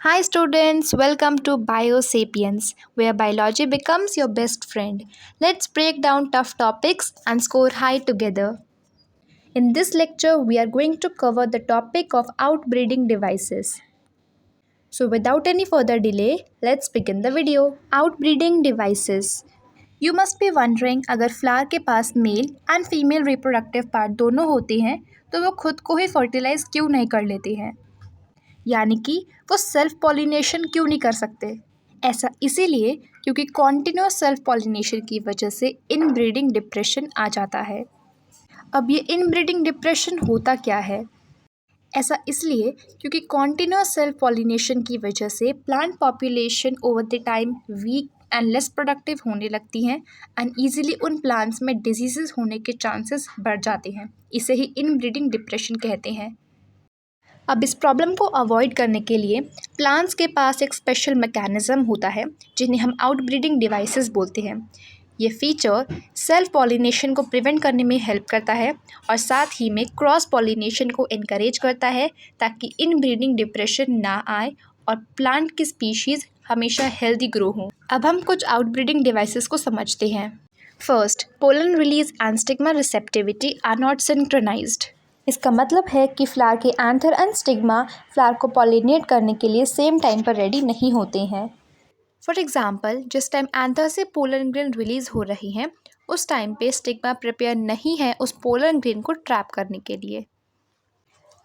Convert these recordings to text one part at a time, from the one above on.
Hi, students, welcome to Biosapiens, where biology becomes your best friend. Let's break down tough topics and score high together. In this lecture, we are going to cover the topic of outbreeding devices. So, without any further delay, let's begin the video. Outbreeding devices. You must be wondering अगर flower के पास male and female reproductive part दोनों होते हैं तो वो खुद को ही फर्टिलाइज क्यों नहीं कर लेते हैं, यानी कि वो सेल्फ पॉलिनेशन क्यों नहीं कर सकते। ऐसा इसीलिए क्योंकि कॉन्टिन्यूस सेल्फ पॉलिनेशन की वजह से इनब्रीडिंग डिप्रेशन आ जाता है। अब ये इनब्रीडिंग डिप्रेशन होता क्या है? ऐसा इसलिए क्योंकि कॉन्टिन्यूस सेल्फ पॉलिनेशन की वजह से plant population over the time weak and less productive होने लगती हैं एंड ईजिली उन प्लांट्स में डिजीजेस होने के चांसेस बढ़ जाते हैं। इसे ही इनब्रीडिंग डिप्रेशन कहते हैं। अब इस प्रॉब्लम को अवॉइड करने के लिए प्लांट्स के पास एक स्पेशल मैकेनिज़्म होता है जिन्हें हम आउटब्रीडिंग डिवाइसेस बोलते हैं। ये फीचर सेल्फ पॉलिनेशन को प्रिवेंट करने में हेल्प करता है और साथ ही में क्रॉस पॉलिनेशन को इनकरेज करता है ताकि इनब्रीडिंग डिप्रेशन ना आए और प्लांट की स्पीशीज़ हमेशा हेल्दी ग्रो हों। अब हम कुछ आउटब्रीडिंग डिवाइसेस को समझते हैं। First, pollen release and stigma receptivity are not synchronized. इसका मतलब है कि फ्लावर के एंथर एंड स्टिग्मा फ्लावर को पॉलिनेट करने के लिए सेम टाइम पर रेडी नहीं होते हैं। फॉर एग्जाम्पल, जिस टाइम एंथर से पोलन ग्रेन रिलीज हो रही हैं उस टाइम पे स्टिग्मा प्रिपेयर नहीं है उस पोलन ग्रेन को ट्रैप करने के लिए,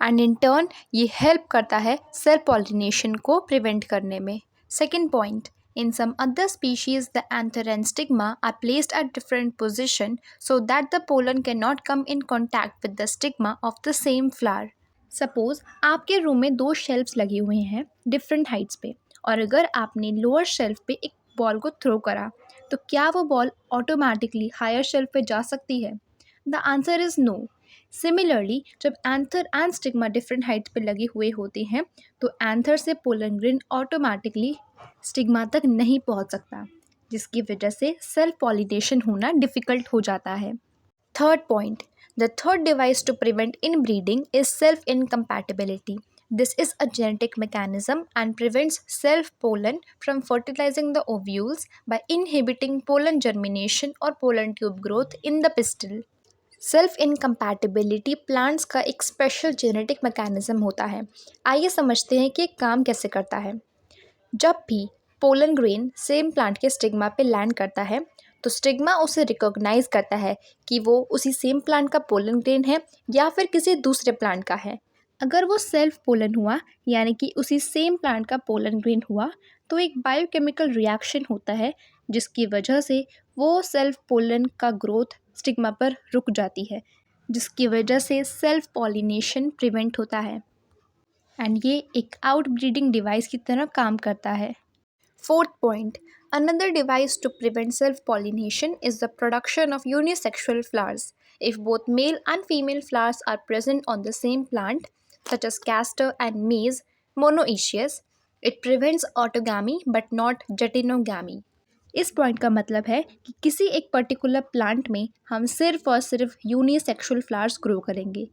एंड इन टर्न ये हेल्प करता है सेल्फ पॉलिनेशन को प्रिवेंट करने में। Second point, in some other species, the anther and stigma are placed at different position so that the pollen cannot come in contact with the stigma of the same flower. Suppose आपके room में दो shelves लगे हुए हैं different heights पे, और अगर आपने लोअर शेल्फ पे एक बॉल को थ्रो करा तो क्या वो बॉल ऑटोमेटिकली हायर शेल्फ पे जा सकती है? The answer is no. Similarly, जब anther and stigma different heights पे लगे हुए होते हैं तो एंथर से पोलन ग्रेन ऑटोमेटिकली स्टिग्मा तक नहीं पहुंच सकता, जिसकी वजह से सेल्फ पॉलिनेशन होना डिफ़िकल्ट हो जाता है। Third point, the third device to prevent inbreeding is self incompatibility. This is a genetic mechanism and prevents self-pollen from fertilizing the ovules by inhibiting pollen germination or pollen tube growth in the pistil. Self incompatibility plants का एक special genetic mechanism होता है। आइए समझते हैं कि ये काम कैसे करता है। जब भी पोलन ग्रेन सेम प्लांट के स्टिग्मा पे लैंड करता है तो स्टिग्मा उसे रिकॉग्नाइज करता है कि वो उसी सेम प्लांट का पोलन ग्रेन है या फिर किसी दूसरे प्लांट का है। अगर वो सेल्फ पोलन हुआ यानी कि उसी सेम प्लांट का पोलन ग्रेन हुआ तो एक बायोकेमिकल रिएक्शन होता है जिसकी वजह से वो सेल्फ पोलन का ग्रोथ स्टिग्मा पर रुक जाती है, जिसकी वजह से सेल्फ पॉलिनेशन प्रिवेंट होता है एंड ये एक आउटब्रीडिंग डिवाइस की तरह काम करता है। Fourth point, another device to prevent self-pollination is the production of unisexual flowers. If both male and female flowers are present on the same plant, such as castor and maize monoecious, it prevents autogamy but not jejunogamy. इस point का मतलब है कि किसी एक particular plant में हम सिर्फ और सिर्फ यूनिसेक्सुअल फ्लावर्स ग्रो करेंगे,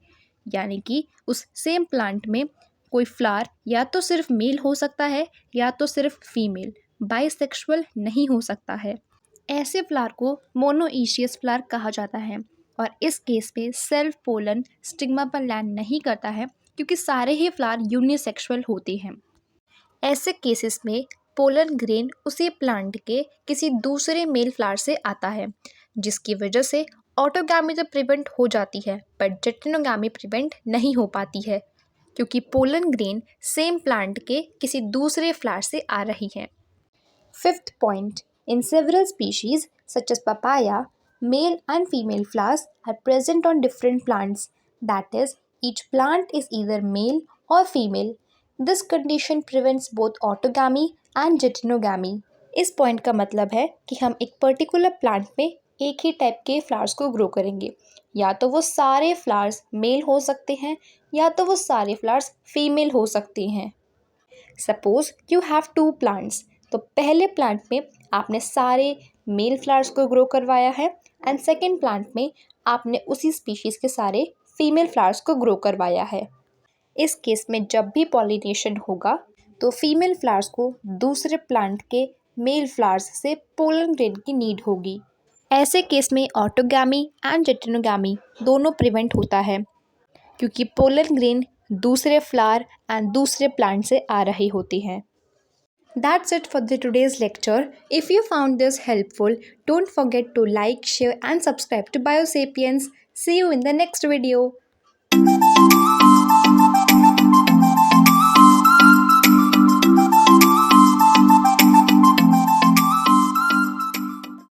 यानी कि उस सेम प्लांट में कोई फ्लावर या तो सिर्फ मेल हो सकता है या तो सिर्फ फीमेल, बाइसेक्सुअल नहीं हो सकता है। ऐसे फ्लावर को मोनोइशियस फ्लावर कहा जाता है और इस केस में सेल्फ पोलन स्टिग्मा पर लैंड नहीं करता है क्योंकि सारे ही फ्लावर यूनिसेक्सुअल होते हैं। ऐसे केसेस में पोलन ग्रेन उसी प्लांट के किसी दूसरे मेल फ्लावर से आता है, जिसकी वजह से ऑटोगैमी तो प्रिवेंट हो जाती है बट जेटिनोगैमी प्रिवेंट नहीं हो पाती है क्योंकि पोलन ग्रेन सेम प्लांट के किसी दूसरे फ्लावर से आ रही है। Fifth point, in several species such as papaya, male and female flowers are present on different plants, that is each plant is either male or female. This condition prevents both autogamy and geitonogamy. इस point का मतलब है कि हम एक particular plant में एक ही type के फ्लावर्स को ग्रो करेंगे, या तो वो सारे फ्लावर्स मेल हो सकते हैं या तो वो सारे फ्लावर्स फीमेल हो सकते हैं। Suppose you have two plants, तो पहले प्लांट में आपने सारे मेल फ्लावर्स को ग्रो करवाया है एंड सेकेंड प्लांट में आपने उसी स्पीशीज़ के सारे फीमेल फ्लावर्स को ग्रो करवाया है। इस केस में जब भी पॉलिनेशन होगा तो फीमेल फ्लावर्स को दूसरे प्लांट के मेल फ्लावर्स से पोलन ग्रेन की नीड होगी। ऐसे केस में ऑटोगैमी एंड जेटेनोगैमी दोनों प्रिवेंट होता है, क्योंकि पोलन ग्रेन दूसरे फ्लावर एंड दूसरे प्लांट से आ रही होती है। That's it for the today's lecture. If you found this helpful, don't forget to like, share and subscribe to Biosapiens. See you in the next video.